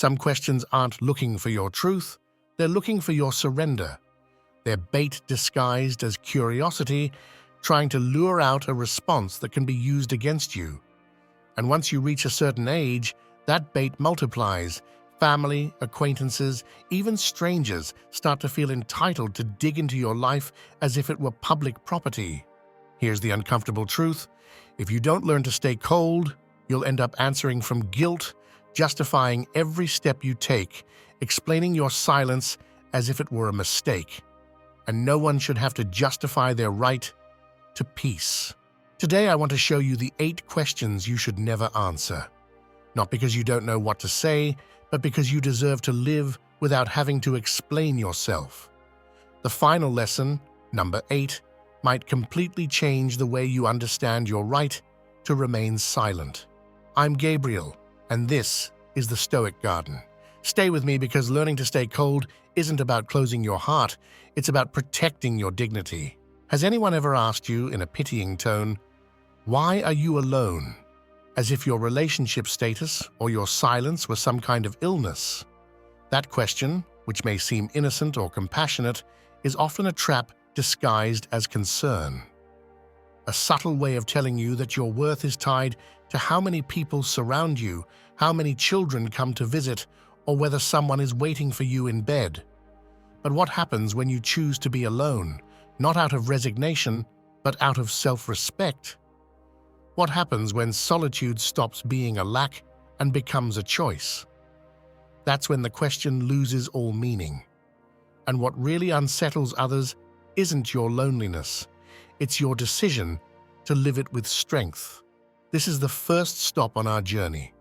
Some questions aren't looking for your truth, they're looking for your surrender. They're bait disguised as curiosity, trying to lure out a response that can be used against you. And once you reach a certain age, that bait multiplies. Family, acquaintances, even strangers start to feel entitled to dig into your life as if it were public property. Here's the uncomfortable truth. If you don't learn to stay cold, you'll end up answering from guilt, justifying every step you take, explaining your silence as if it were a mistake. And no one should have to justify their right to peace. Today, I want to show you the 8 questions you should never answer. Not because you don't know what to say, but because you deserve to live without having to explain yourself. The final lesson, number 8, might completely change the way you understand your right to remain silent. I'm Gabriel, and this is the Stoic Garden. Stay with me because learning to stay cold isn't about closing your heart, it's about protecting your dignity. Has anyone ever asked you in a pitying tone, "Why are you alone?" As if your relationship status or your silence were some kind of illness. That question, which may seem innocent or compassionate, is often a trap disguised as concern. A subtle way of telling you that your worth is tied to how many people surround you, how many children come to visit, or whether someone is waiting for you in bed. But what happens when you choose to be alone, not out of resignation, but out of self-respect? What happens when solitude stops being a lack and becomes a choice? That's when the question loses all meaning. And what really unsettles others isn't your loneliness, it's your decision to live it with strength. This is the first stop on our journey.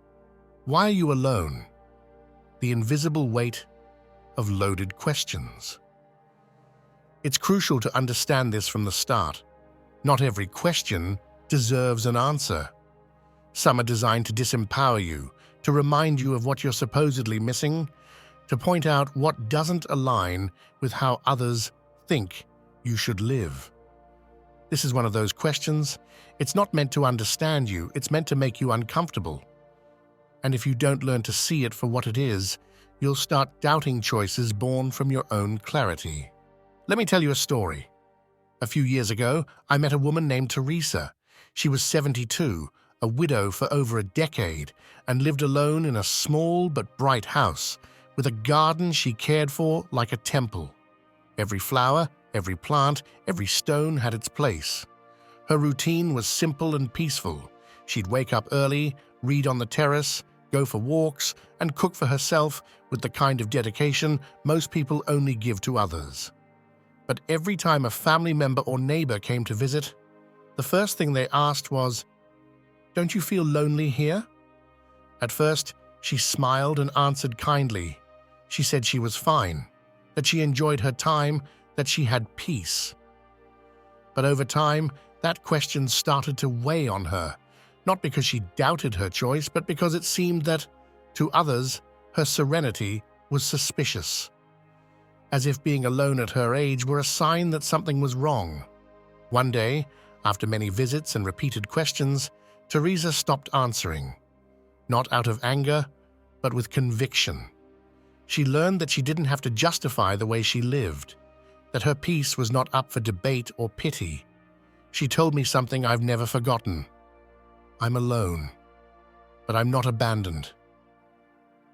Why are you alone? The invisible weight of loaded questions. It's crucial to understand this from the start. Not every question deserves an answer. Some are designed to disempower you, to remind you of what you're supposedly missing, to point out what doesn't align with how others think you should live. This is one of those questions. It's not meant to understand you, it's meant to make you uncomfortable. And if you don't learn to see it for what it is, you'll start doubting choices born from your own clarity. Let me tell you a story. A few years ago, I met a woman named Teresa. She was 72, a widow for over a decade, and lived alone in a small but bright house, with a garden she cared for like a temple. Every flower, every plant, every stone had its place. Her routine was simple and peaceful. She'd wake up early, read on the terrace, go for walks, and cook for herself with the kind of dedication most people only give to others. But every time a family member or neighbor came to visit, the first thing they asked was, "Don't you feel lonely here?" At first, she smiled and answered kindly. She said she was fine, that she enjoyed her time, that she had peace. But over time, that question started to weigh on her, not because she doubted her choice, but because it seemed that, to others, her serenity was suspicious. As if being alone at her age were a sign that something was wrong. One day, after many visits and repeated questions, Teresa stopped answering, not out of anger, but with conviction. She learned that she didn't have to justify the way she lived, that her peace was not up for debate or pity. She told me something I've never forgotten. "I'm alone, but I'm not abandoned.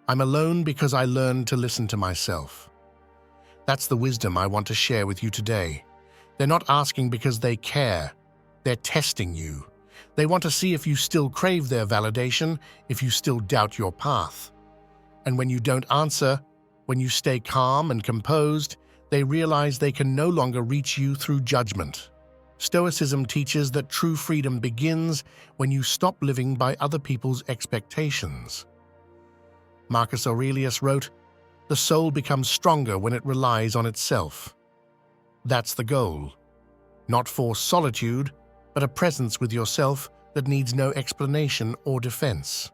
I'm alone because I learned to listen to myself." That's the wisdom I want to share with you today. They're not asking because they care. They're testing you. They want to see if you still crave their validation, if you still doubt your path. And when you don't answer, when you stay calm and composed, they realize they can no longer reach you through judgment. Stoicism teaches that true freedom begins when you stop living by other people's expectations. Marcus Aurelius wrote, "The soul becomes stronger when it relies on itself." That's the goal. Not forced solitude, but a presence with yourself that needs no explanation or defense.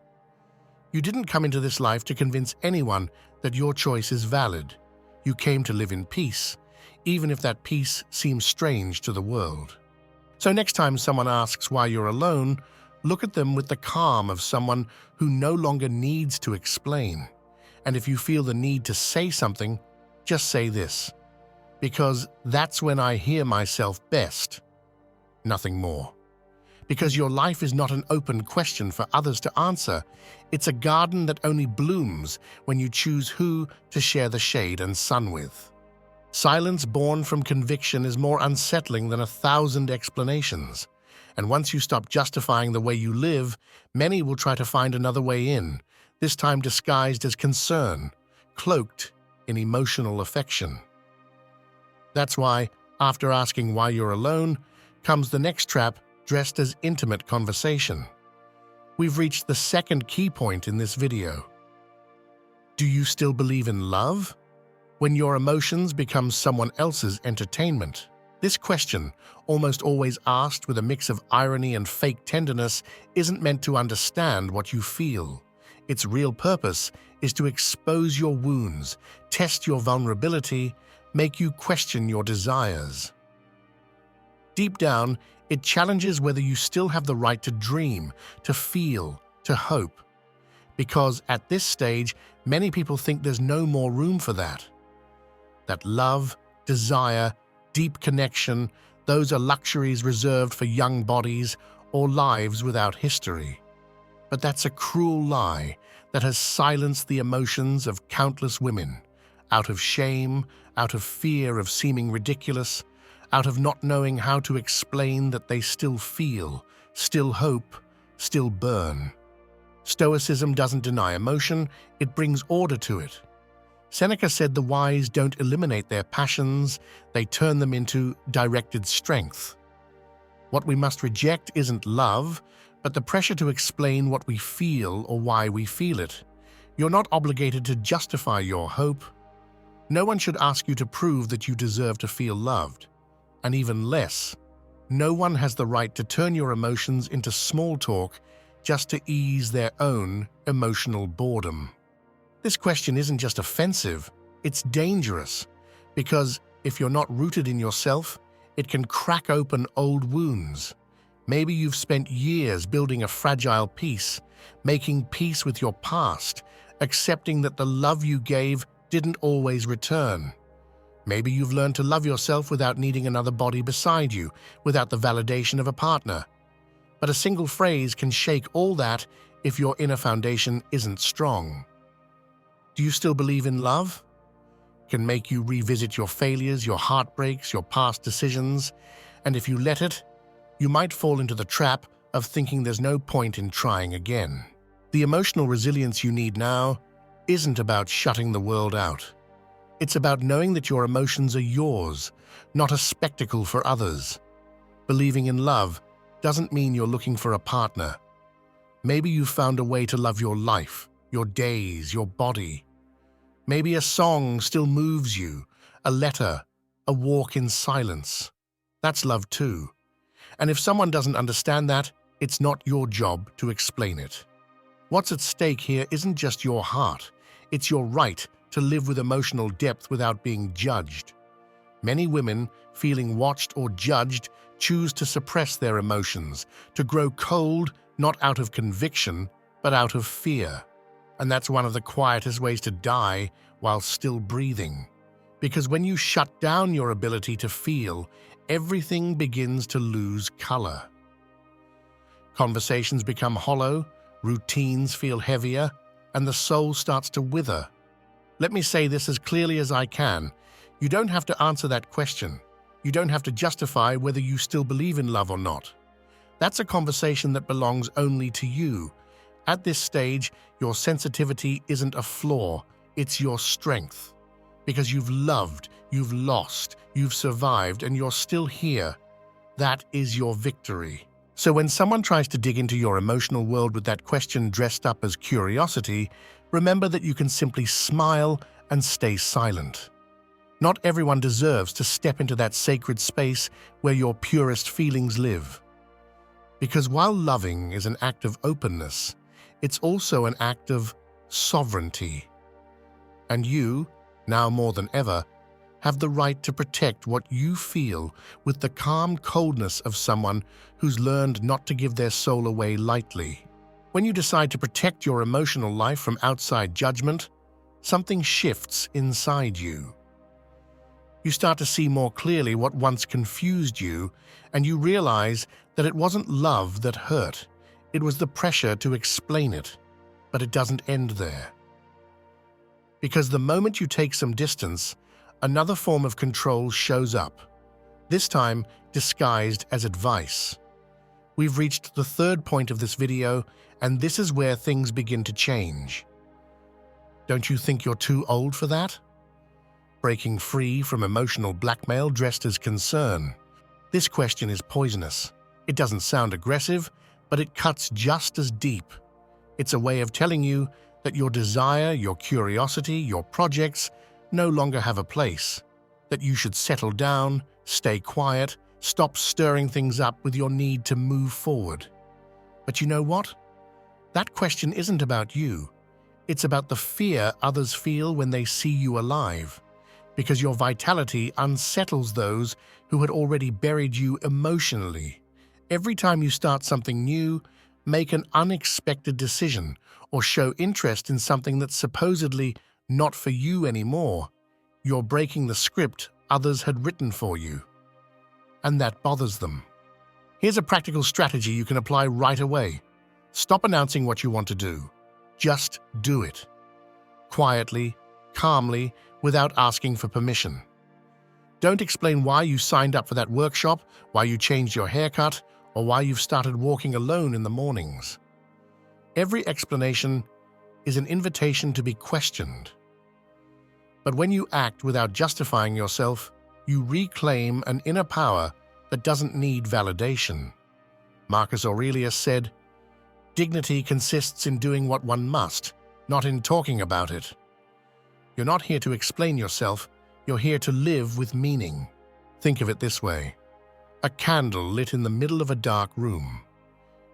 You didn't come into this life to convince anyone that your choice is valid. You came to live in peace, even if that peace seems strange to the world. So next time someone asks why you're alone, look at them with the calm of someone who no longer needs to explain. And if you feel the need to say something, just say this, because that's when I hear myself best. Nothing more. Because your life is not an open question for others to answer. It's a garden that only blooms when you choose who to share the shade and sun with. Silence born from conviction is more unsettling than 1,000 explanations. And once you stop justifying the way you live, many will try to find another way in, this time disguised as concern, cloaked in emotional affection. That's why, after asking why you're alone, comes the next trap dressed as intimate conversation. We've reached the second key point in this video. Do you still believe in love? When your emotions become someone else's entertainment? This question, almost always asked with a mix of irony and fake tenderness, isn't meant to understand what you feel. Its real purpose is to expose your wounds, test your vulnerability, make you question your desires. Deep down, it challenges whether you still have the right to dream, to feel, to hope. Because at this stage, many people think there's no more room for that. That love, desire, deep connection, those are luxuries reserved for young bodies or lives without history. But that's a cruel lie that has silenced the emotions of countless women, out of shame, out of fear of seeming ridiculous, out of not knowing how to explain that they still feel, still hope, still burn. Stoicism doesn't deny emotion, it brings order to it. Seneca said the wise don't eliminate their passions, they turn them into directed strength. What we must reject isn't love, but the pressure to explain what we feel or why we feel it. You're not obligated to justify your hope. No one should ask you to prove that you deserve to feel loved. And even less, no one has the right to turn your emotions into small talk just to ease their own emotional boredom. This question isn't just offensive, it's dangerous, because if you're not rooted in yourself, it can crack open old wounds. Maybe you've spent years building a fragile peace, making peace with your past, accepting that the love you gave didn't always return. Maybe you've learned to love yourself without needing another body beside you, without the validation of a partner. But a single phrase can shake all that if your inner foundation isn't strong. Do you still believe in love? Can make you revisit your failures, your heartbreaks, your past decisions, and if you let it, you might fall into the trap of thinking there's no point in trying again. The emotional resilience you need now isn't about shutting the world out. It's about knowing that your emotions are yours, not a spectacle for others. Believing in love doesn't mean you're looking for a partner. Maybe you've found a way to love your life, your days, your body. Maybe a song still moves you, a letter, a walk in silence. That's love too. And if someone doesn't understand that, it's not your job to explain it. What's at stake here isn't just your heart, it's your right to live with emotional depth without being judged. Many women, feeling watched or judged, choose to suppress their emotions, to grow cold not out of conviction, but out of fear. And that's one of the quietest ways to die while still breathing. Because when you shut down your ability to feel, everything begins to lose color. Conversations become hollow, routines feel heavier, and the soul starts to wither. Let me say this as clearly as I can. You don't have to answer that question. You don't have to justify whether you still believe in love or not. That's a conversation that belongs only to you. At this stage, your sensitivity isn't a flaw, it's your strength. Because you've loved, you've lost, you've survived, and you're still here. That is your victory. So when someone tries to dig into your emotional world with that question dressed up as curiosity, remember that you can simply smile and stay silent. Not everyone deserves to step into that sacred space where your purest feelings live. Because while loving is an act of openness, it's also an act of sovereignty. And you, now more than ever, have the right to protect what you feel with the calm coldness of someone who's learned not to give their soul away lightly. When you decide to protect your emotional life from outside judgment, something shifts inside you. You start to see more clearly what once confused you, and you realize that it wasn't love that hurt, it was the pressure to explain it. But it doesn't end there. Because the moment you take some distance, another form of control shows up, this time disguised as advice. We've reached the third point of this video, and this is where things begin to change. Don't you think you're too old for that? Breaking free from emotional blackmail dressed as concern. This question is poisonous. It doesn't sound aggressive, but it cuts just as deep. It's a way of telling you that your desire, your curiosity, your projects no longer have a place, that you should settle down, stay quiet, stop stirring things up with your need to move forward. But you know what? That question isn't about you. It's about the fear others feel when they see you alive, because your vitality unsettles those who had already buried you emotionally. Every time you start something new, make an unexpected decision, or show interest in something that's supposedly not for you anymore, you're breaking the script others had written for you. And that bothers them. Here's a practical strategy you can apply right away. Stop announcing what you want to do. Just do it. Quietly, calmly, without asking for permission. Don't explain why you signed up for that workshop, why you changed your haircut, or why you've started walking alone in the mornings. Every explanation is an invitation to be questioned. But when you act without justifying yourself, you reclaim an inner power that doesn't need validation. Marcus Aurelius said, "Dignity consists in doing what one must, not in talking about it." You're not here to explain yourself, you're here to live with meaning. Think of it this way. A candle lit in the middle of a dark room.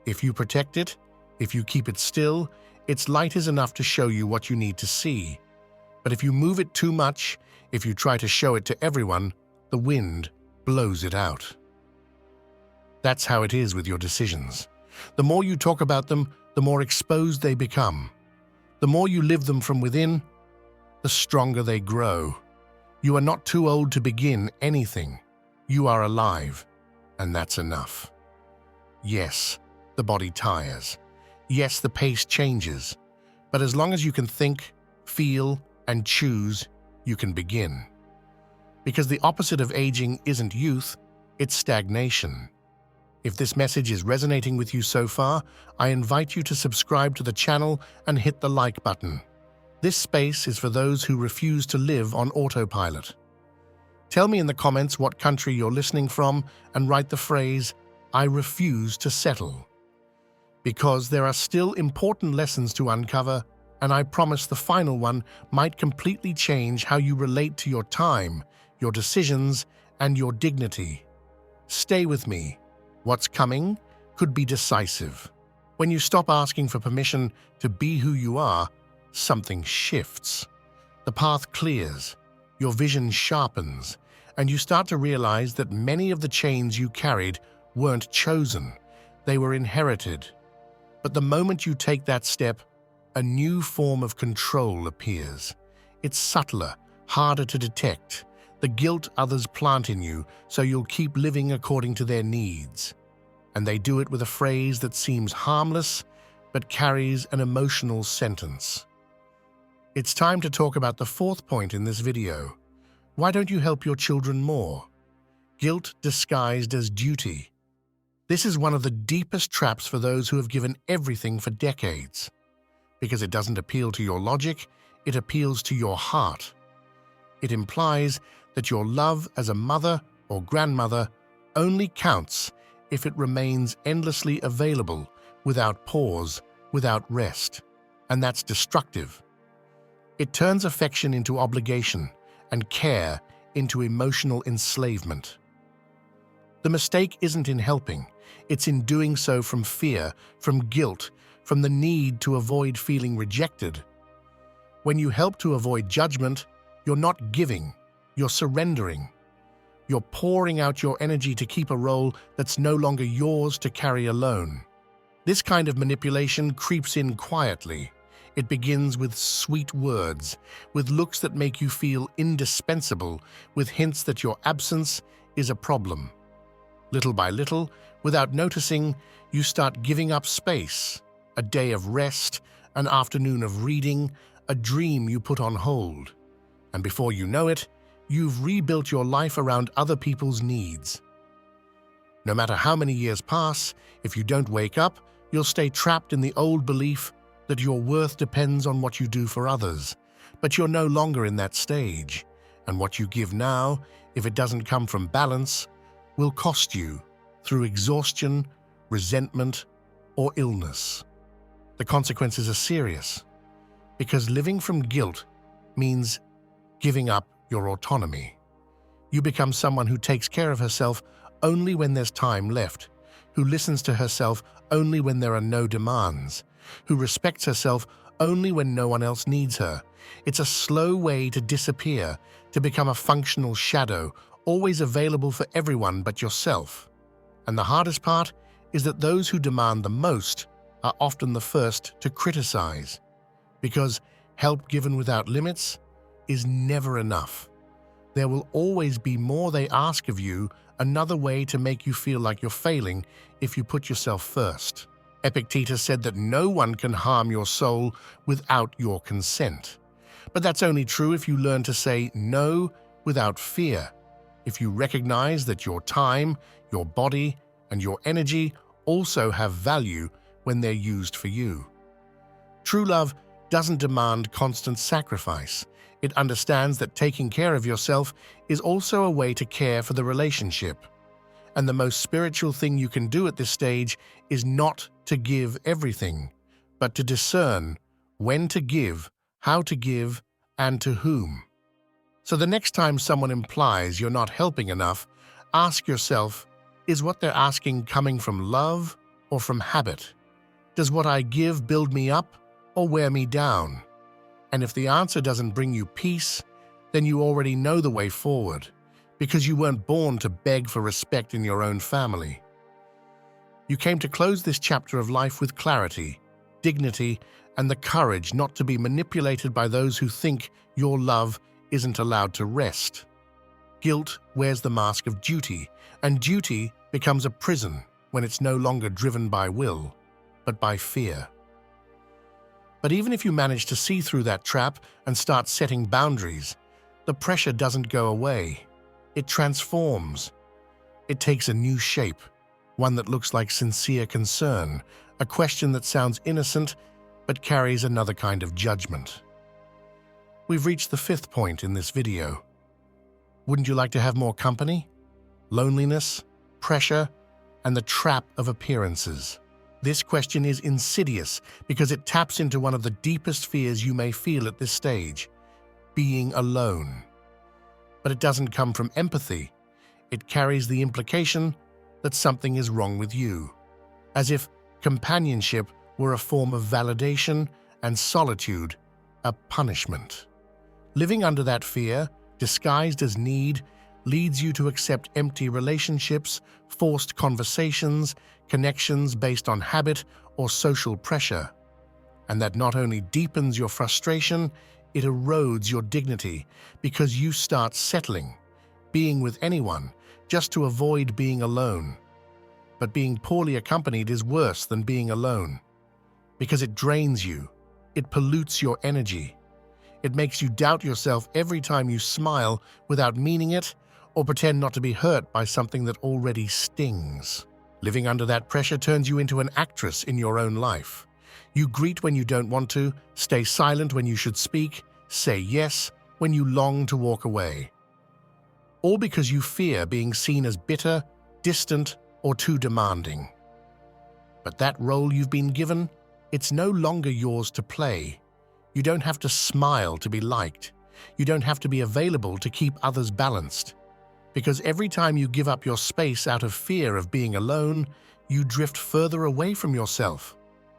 If you protect it, if you keep it still, its light is enough to show you what you need to see. But if you move it too much, if you try to show it to everyone, the wind blows it out. That's how it is with your decisions. The more you talk about them, the more exposed they become. The more you live them from within, the stronger they grow. You are not too old to begin anything. You are alive, and that's enough. Yes, the body tires. Yes, the pace changes. But as long as you can think, feel, and choose, you can begin. Because the opposite of aging isn't youth, it's stagnation. If this message is resonating with you so far, I invite you to subscribe to the channel and hit the like button. This space is for those who refuse to live on autopilot. Tell me in the comments what country you're listening from and write the phrase, "I refuse to settle." Because there are still important lessons to uncover, and I promise the final one might completely change how you relate to your time, your decisions, and your dignity. Stay with me. What's coming could be decisive. When you stop asking for permission to be who you are, something shifts. The path clears, your vision sharpens, and you start to realize that many of the chains you carried weren't chosen, they were inherited. But the moment you take that step, a new form of control appears. It's subtler, harder to detect, the guilt others plant in you so you'll keep living according to their needs. And they do it with a phrase that seems harmless but carries an emotional sentence. It's time to talk about the fourth point in this video. Why don't you help your children more? Guilt disguised as duty. This is one of the deepest traps for those who have given everything for decades. Because it doesn't appeal to your logic, it appeals to your heart. It implies that your love as a mother or grandmother only counts if it remains endlessly available, without pause, without rest. And that's destructive. It turns affection into obligation and care into emotional enslavement. The mistake isn't in helping, it's in doing so from fear, from guilt, from the need to avoid feeling rejected. When you help to avoid judgment, you're not giving, you're surrendering. You're pouring out your energy to keep a role that's no longer yours to carry alone. This kind of manipulation creeps in quietly. It begins with sweet words, with looks that make you feel indispensable, with hints that your absence is a problem. Little by little, without noticing, you start giving up space, a day of rest, an afternoon of reading, a dream you put on hold. And before you know it, you've rebuilt your life around other people's needs. No matter how many years pass, if you don't wake up, you'll stay trapped in the old belief that your worth depends on what you do for others. But you're no longer in that stage, and what you give now, if it doesn't come from balance, will cost you through exhaustion, resentment, or illness. The consequences are serious, because living from guilt means giving up your autonomy. You become someone who takes care of herself only when there's time left, who listens to herself only when there are no demands, who respects herself only when no one else needs her. It's a slow way to disappear, to become a functional shadow, always available for everyone but yourself. And the hardest part is that those who demand the most are often the first to criticize, because help given without limits is never enough. There will always be more they ask of you, another way to make you feel like you're failing if you put yourself first. Epictetus said that no one can harm your soul without your consent. But that's only true if you learn to say no without fear, if you recognize that your time, your body, and your energy also have value when they're used for you. True love doesn't demand constant sacrifice. It understands that taking care of yourself is also a way to care for the relationship. And the most spiritual thing you can do at this stage is not to give everything, but to discern when to give, how to give, and to whom. So the next time someone implies you're not helping enough, ask yourself, is what they're asking coming from love or from habit? Does what I give build me up or wear me down? And if the answer doesn't bring you peace, then you already know the way forward, because you weren't born to beg for respect in your own family. You came to close this chapter of life with clarity, dignity, and the courage not to be manipulated by those who think your love isn't allowed to rest. Guilt wears the mask of duty, and duty becomes a prison when it's no longer driven by will, but by fear. But even if you manage to see through that trap and start setting boundaries, the pressure doesn't go away. It transforms. It takes a new shape, one that looks like sincere concern, a question that sounds innocent but carries another kind of judgment. We've reached the 5th point in this video. Wouldn't you like to have more company? Loneliness, pressure, and the trap of appearances. This question is insidious because it taps into one of the deepest fears you may feel at this stage, being alone. But it doesn't come from empathy. It carries the implication that something is wrong with you, as if companionship were a form of validation and solitude a punishment. Living under that fear, disguised as need, leads you to accept empty relationships, forced conversations, connections based on habit or social pressure. And that not only deepens your frustration, it erodes your dignity because you start settling, being with anyone, just to avoid being alone. But being poorly accompanied is worse than being alone, because it drains you, it pollutes your energy. It makes you doubt yourself every time you smile without meaning it, or pretend not to be hurt by something that already stings. Living under that pressure turns you into an actress in your own life. You greet when you don't want to, stay silent when you should speak, say yes when you long to walk away. All because you fear being seen as bitter, distant, or too demanding. But that role you've been given, it's no longer yours to play. You don't have to smile to be liked. You don't have to be available to keep others balanced. Because every time you give up your space out of fear of being alone, you drift further away from yourself.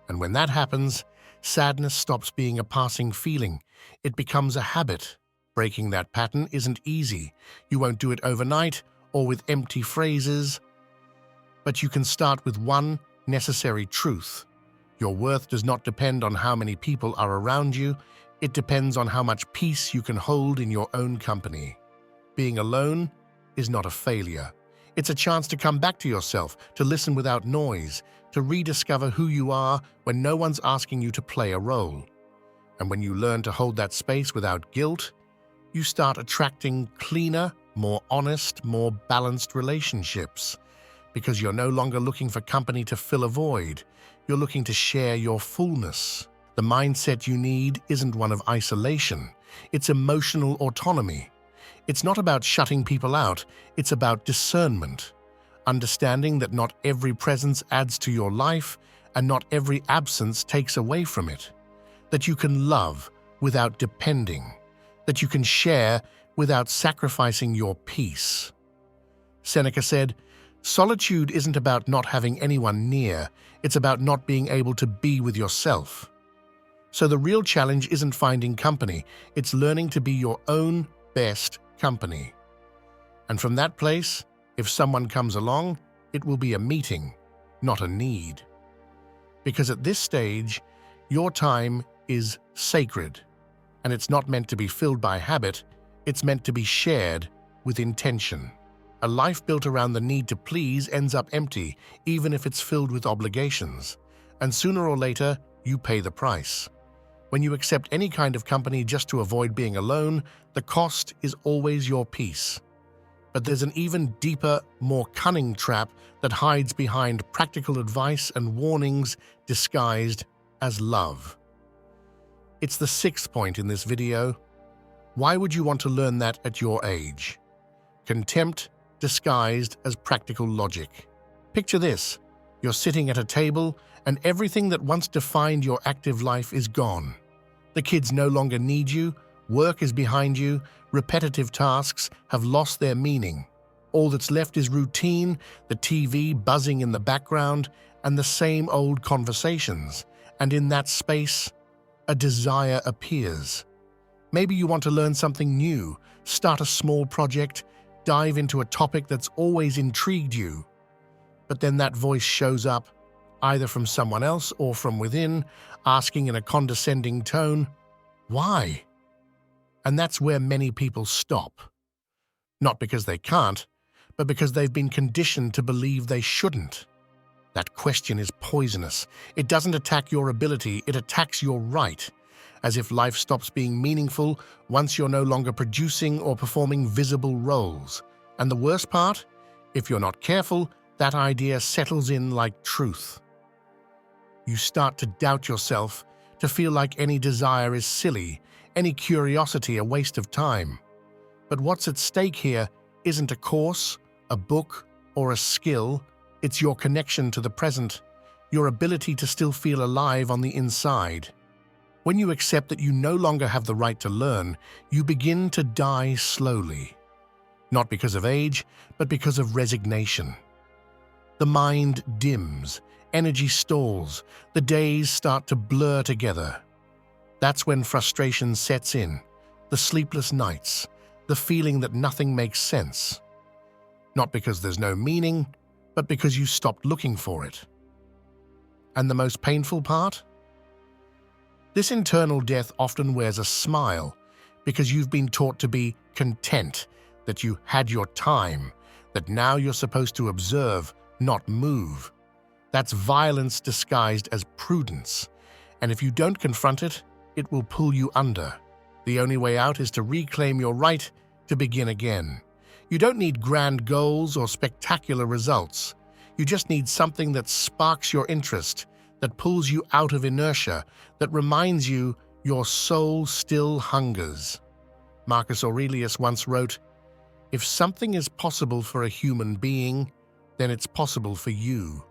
And when that happens, sadness stops being a passing feeling. It becomes a habit. Breaking that pattern isn't easy. You won't do it overnight or with empty phrases. But you can start with one necessary truth. Your worth does not depend on how many people are around you, it depends on how much peace you can hold in your own company. Being alone is not a failure. It's a chance to come back to yourself, to listen without noise, to rediscover who you are when no one's asking you to play a role. And when you learn to hold that space without guilt, you start attracting cleaner, more honest, more balanced relationships. Because you're no longer looking for company to fill a void, you're looking to share your fullness. The mindset you need isn't one of isolation, it's emotional autonomy. It's not about shutting people out, it's about discernment. Understanding that not every presence adds to your life and not every absence takes away from it. That you can love without depending. That you can share without sacrificing your peace. Seneca said, "Solitude isn't about not having anyone near, it's about not being able to be with yourself." So the real challenge isn't finding company, it's learning to be your own best company. And from that place, if someone comes along, it will be a meeting, not a need. Because at this stage, your time is sacred, and it's not meant to be filled by habit, it's meant to be shared with intention. A life built around the need to please ends up empty, even if it's filled with obligations. And sooner or later, you pay the price. When you accept any kind of company just to avoid being alone, the cost is always your peace. But there's an even deeper, more cunning trap that hides behind practical advice and warnings disguised as love. It's the sixth point in this video. Why would you want to learn that at your age? Contempt disguised as practical logic. Picture this. You're sitting at a table and everything that once defined your active life is gone. The kids no longer need you, work is behind you, repetitive tasks have lost their meaning. All that's left is routine, the TV buzzing in the background, and the same old conversations. And in that space, a desire appears. Maybe you want to learn something new, start a small project, dive into a topic that's always intrigued you. But then that voice shows up, either from someone else or from within, asking in a condescending tone, "Why?" And that's where many people stop. Not because they can't, but because they've been conditioned to believe they shouldn't. That question is poisonous. It doesn't attack your ability, it attacks your right. As if life stops being meaningful once you're no longer producing or performing visible roles. And the worst part? If you're not careful, that idea settles in like truth. You start to doubt yourself, to feel like any desire is silly, any curiosity a waste of time. But what's at stake here isn't a course, a book, or a skill. It's your connection to the present, your ability to still feel alive on the inside. When you accept that you no longer have the right to learn, you begin to die slowly. Not because of age, but because of resignation. The mind dims, energy stalls, the days start to blur together. That's when frustration sets in, the sleepless nights, the feeling that nothing makes sense. Not because there's no meaning, but because you stopped looking for it. And the most painful part? This internal death often wears a smile because you've been taught to be content, that you had your time, that now you're supposed to observe, not move. That's violence disguised as prudence, and if you don't confront it, it will pull you under. The only way out is to reclaim your right to begin again. You don't need grand goals or spectacular results. You just need something that sparks your interest, that pulls you out of inertia, that reminds you your soul still hungers. Marcus Aurelius once wrote, "If something is possible for a human being, then it's possible for you."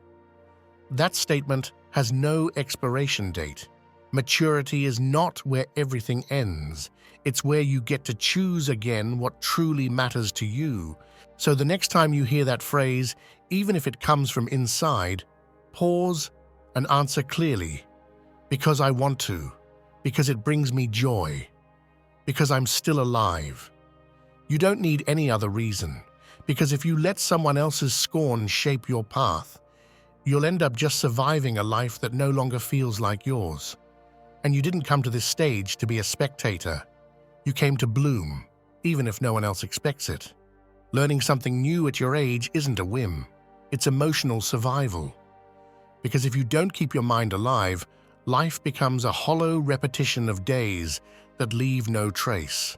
That statement has no expiration date. Maturity is not where everything ends. It's where you get to choose again what truly matters to you. So the next time you hear that phrase, even if it comes from inside, pause and answer clearly. Because I want to. Because it brings me joy. Because I'm still alive. You don't need any other reason. Because if you let someone else's scorn shape your path, You'll end up just surviving a life that no longer feels like yours. And you didn't come to this stage to be a spectator. You came to bloom, even if no one else expects it. Learning something new at your age isn't a whim. It's emotional survival. Because if you don't keep your mind alive, life becomes a hollow repetition of days that leave no trace.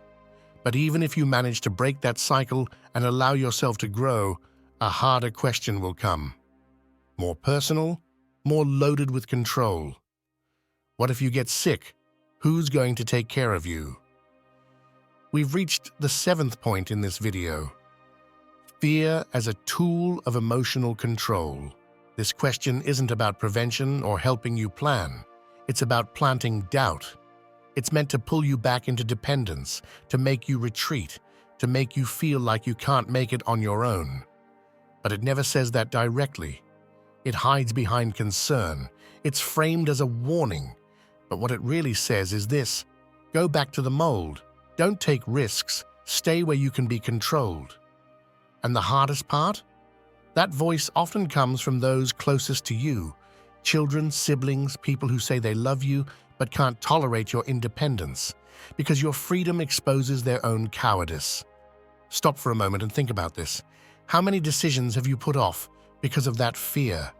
But even if you manage to break that cycle and allow yourself to grow, a harder question will come. More personal, more loaded with control. What if you get sick? Who's going to take care of you? We've reached the 7th point in this video. Fear as a tool of emotional control. This question isn't about prevention or helping you plan. It's about planting doubt. It's meant to pull you back into dependence, to make you retreat, to make you feel like you can't make it on your own. But it never says that directly. It hides behind concern. It's framed as a warning. But what it really says is this: go back to the mold. Don't take risks. Stay where you can be controlled. And the hardest part? That voice often comes from those closest to you. Children, siblings, people who say they love you but can't tolerate your independence because your freedom exposes their own cowardice. Stop for a moment and think about this. How many decisions have you put off because of that fear?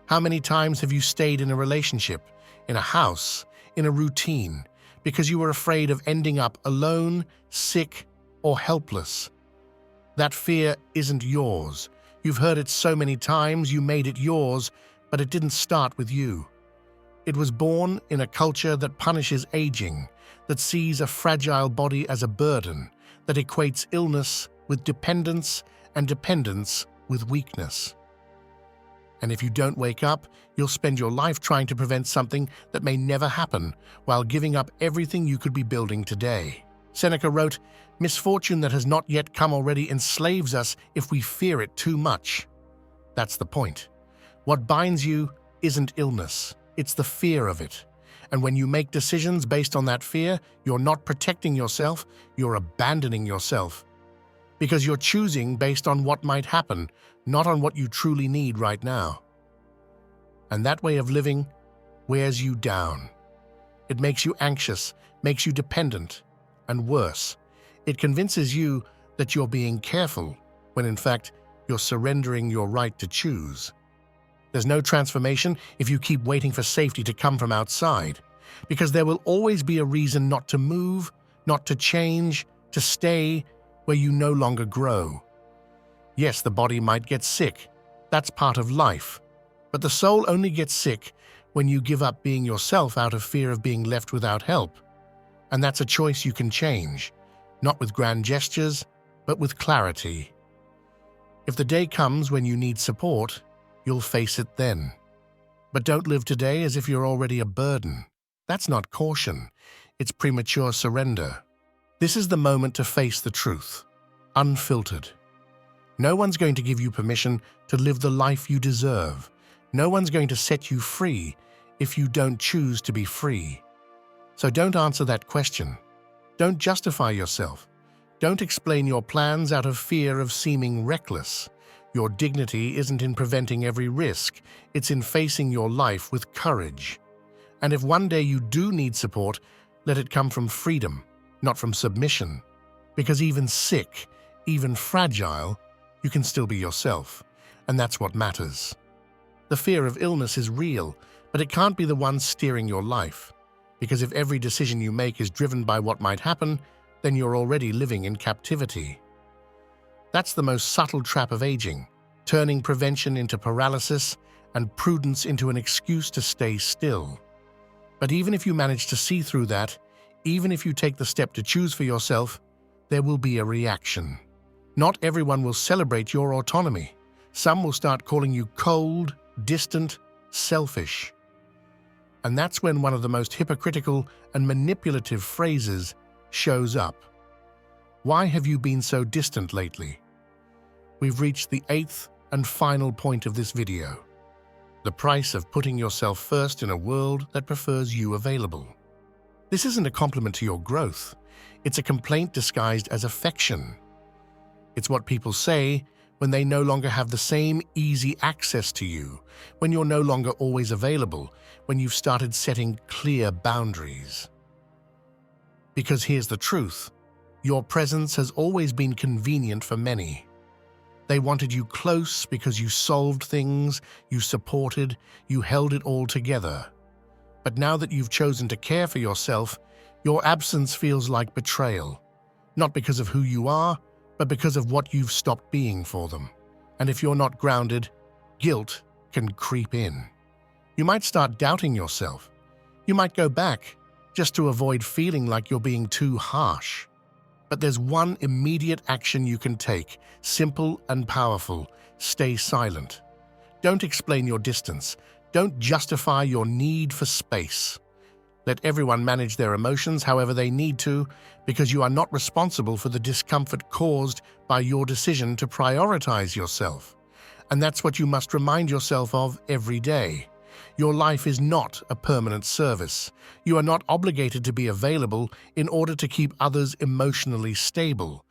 How many times have you stayed in a relationship, in a house, in a routine, because you were afraid of ending up alone, sick, or helpless? That fear isn't yours. You've heard it so many times, you made it yours, but it didn't start with you. It was born in a culture that punishes aging, that sees a fragile body as a burden, that equates illness with dependence and dependence with weakness. And if you don't wake up, you'll spend your life trying to prevent something that may never happen while giving up everything you could be building today. Seneca wrote, "Misfortune that has not yet come already enslaves us if we fear it too much." That's the point. What binds you isn't illness, it's the fear of it. And when you make decisions based on that fear, you're not protecting yourself, you're abandoning yourself. Because you're choosing based on what might happen, not on what you truly need right now. And that way of living wears you down. It makes you anxious, makes you dependent, and worse, it convinces you that you're being careful, when in fact, you're surrendering your right to choose. There's no transformation if you keep waiting for safety to come from outside, because there will always be a reason not to move, not to change, to stay where you no longer grow. Yes, the body might get sick. That's part of life. But the soul only gets sick when you give up being yourself out of fear of being left without help. And that's a choice you can change, not with grand gestures, but with clarity. If the day comes when you need support, you'll face it then. But don't live today as if you're already a burden. That's not caution. It's premature surrender. This is the moment to face the truth, unfiltered. No one's going to give you permission to live the life you deserve. No one's going to set you free if you don't choose to be free. So don't answer that question. Don't justify yourself. Don't explain your plans out of fear of seeming reckless. Your dignity isn't in preventing every risk. It's in facing your life with courage. And if one day you do need support, let it come from freedom, not from submission. Because even sick, even fragile, you can still be yourself. And that's what matters. The fear of illness is real, but it can't be the one steering your life. Because if every decision you make is driven by what might happen, then you're already living in captivity. That's the most subtle trap of aging, turning prevention into paralysis and prudence into an excuse to stay still. But even if you manage to see through that, even if you take the step to choose for yourself, there will be a reaction. Not everyone will celebrate your autonomy. Some will start calling you cold, distant, selfish. And that's when one of the most hypocritical and manipulative phrases shows up. Why have you been so distant lately? We've reached the 8th and final point of this video. The price of putting yourself first in a world that prefers you available. This isn't a compliment to your growth. It's a complaint disguised as affection. It's what people say when they no longer have the same easy access to you, when you're no longer always available, when you've started setting clear boundaries. Because here's the truth, your presence has always been convenient for many. They wanted you close because you solved things, you supported, you held it all together. But now that you've chosen to care for yourself, your absence feels like betrayal, not because of who you are, but because of what you've stopped being for them. And if you're not grounded, guilt can creep in. You might start doubting yourself. You might go back just to avoid feeling like you're being too harsh. But there's one immediate action you can take, simple and powerful. Stay silent. Don't explain your distance. Don't justify your need for space. Let everyone manage their emotions however they need to, because you are not responsible for the discomfort caused by your decision to prioritize yourself. And that's what you must remind yourself of every day. Your life is not a permanent service. You are not obligated to be available in order to keep others emotionally stable.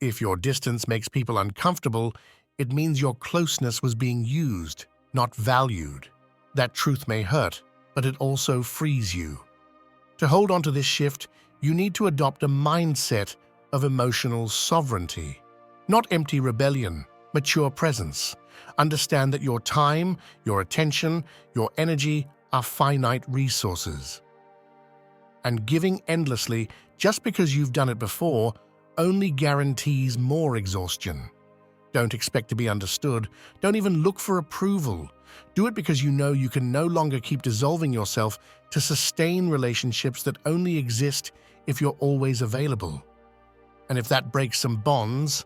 If your distance makes people uncomfortable, it means your closeness was being used, not valued. That truth may hurt, but it also frees you. To hold on to this shift, you need to adopt a mindset of emotional sovereignty, not empty rebellion, mature presence. Understand that your time, your attention, your energy are finite resources. And giving endlessly just because you've done it before only guarantees more exhaustion. Don't expect to be understood. Don't even look for approval. Do it because you know you can no longer keep dissolving yourself to sustain relationships that only exist if you're always available. And if that breaks some bonds,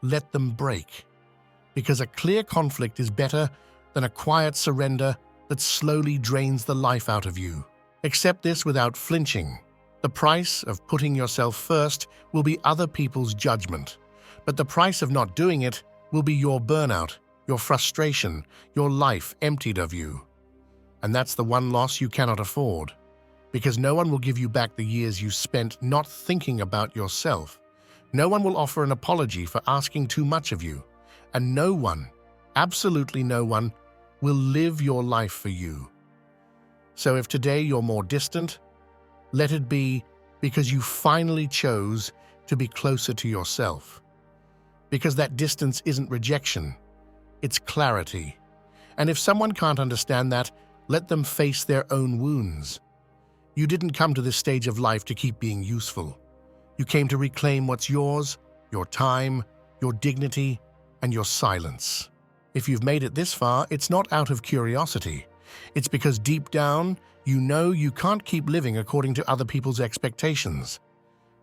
let them break. Because a clear conflict is better than a quiet surrender that slowly drains the life out of you. Accept this without flinching. The price of putting yourself first will be other people's judgment, but the price of not doing it will be your burnout, your frustration, your life emptied of you. And that's the one loss you cannot afford, because no one will give you back the years you spent not thinking about yourself. No one will offer an apology for asking too much of you, and no one, absolutely no one, will live your life for you. So if today you're more distant, let it be because you finally chose to be closer to yourself. Because that distance isn't rejection, it's clarity. And if someone can't understand that, let them face their own wounds. You didn't come to this stage of life to keep being useful. You came to reclaim what's yours, your time, your dignity, and your silence. If you've made it this far, it's not out of curiosity. It's because deep down, you know you can't keep living according to other people's expectations.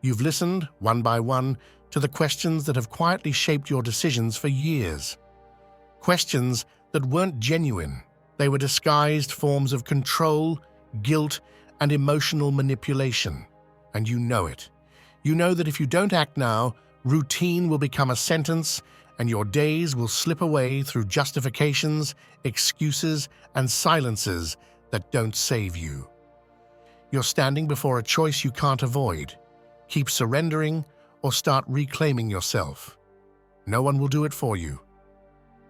You've listened, one by one, to the questions that have quietly shaped your decisions for years. Questions that weren't genuine. They were disguised forms of control, guilt, and emotional manipulation. And you know it. You know that if you don't act now, routine will become a sentence, and your days will slip away through justifications, excuses, and silences that don't save you. You're standing before a choice you can't avoid. Keep surrendering or start reclaiming yourself. No one will do it for you.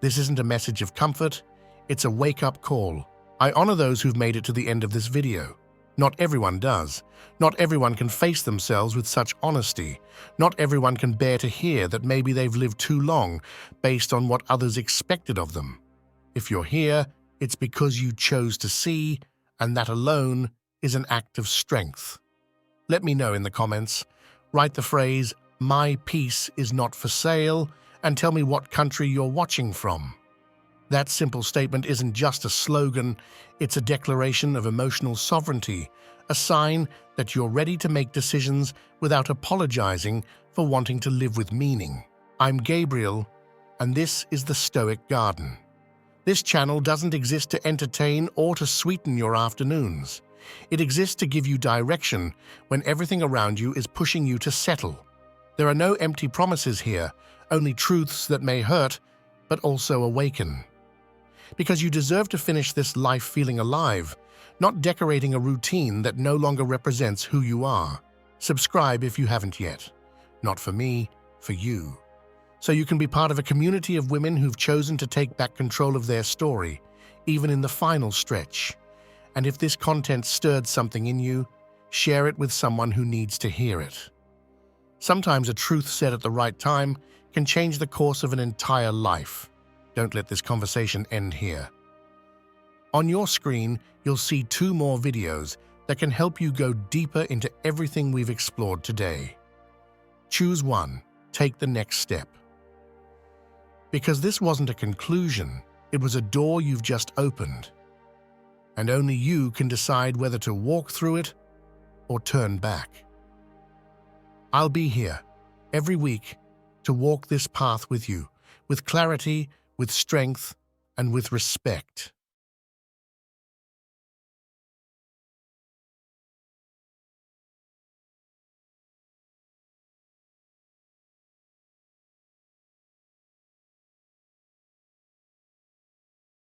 This isn't a message of comfort, it's a wake-up call. I honor those who've made it to the end of this video. Not everyone does. Not everyone can face themselves with such honesty. Not everyone can bear to hear that maybe they've lived too long based on what others expected of them. If you're here, it's because you chose to see, and that alone is an act of strength. Let me know in the comments. Write the phrase, "My peace is not for sale," and tell me what country you're watching from. That simple statement isn't just a slogan, it's a declaration of emotional sovereignty, a sign that you're ready to make decisions without apologizing for wanting to live with meaning. I'm Gabriel, and this is the Stoic Garden. This channel doesn't exist to entertain or to sweeten your afternoons. It exists to give you direction when everything around you is pushing you to settle. There are no empty promises here, only truths that may hurt, but also awaken. Because you deserve to finish this life feeling alive, not decorating a routine that no longer represents who you are. Subscribe if you haven't yet. Not for me, for you. so you can be part of a community of women who've chosen to take back control of their story, even in the final stretch. And if this content stirred something in you, share it with someone who needs to hear it. Sometimes a truth said at the right time can change the course of an entire life. Don't let this conversation end here. On your screen, you'll see 2 more videos that can help you go deeper into everything we've explored today. Choose one, take the next step. Because this wasn't a conclusion, it was a door you've just opened. And only you can decide whether to walk through it or turn back. I'll be here every week to walk this path with you, with clarity, with strength, and with respect.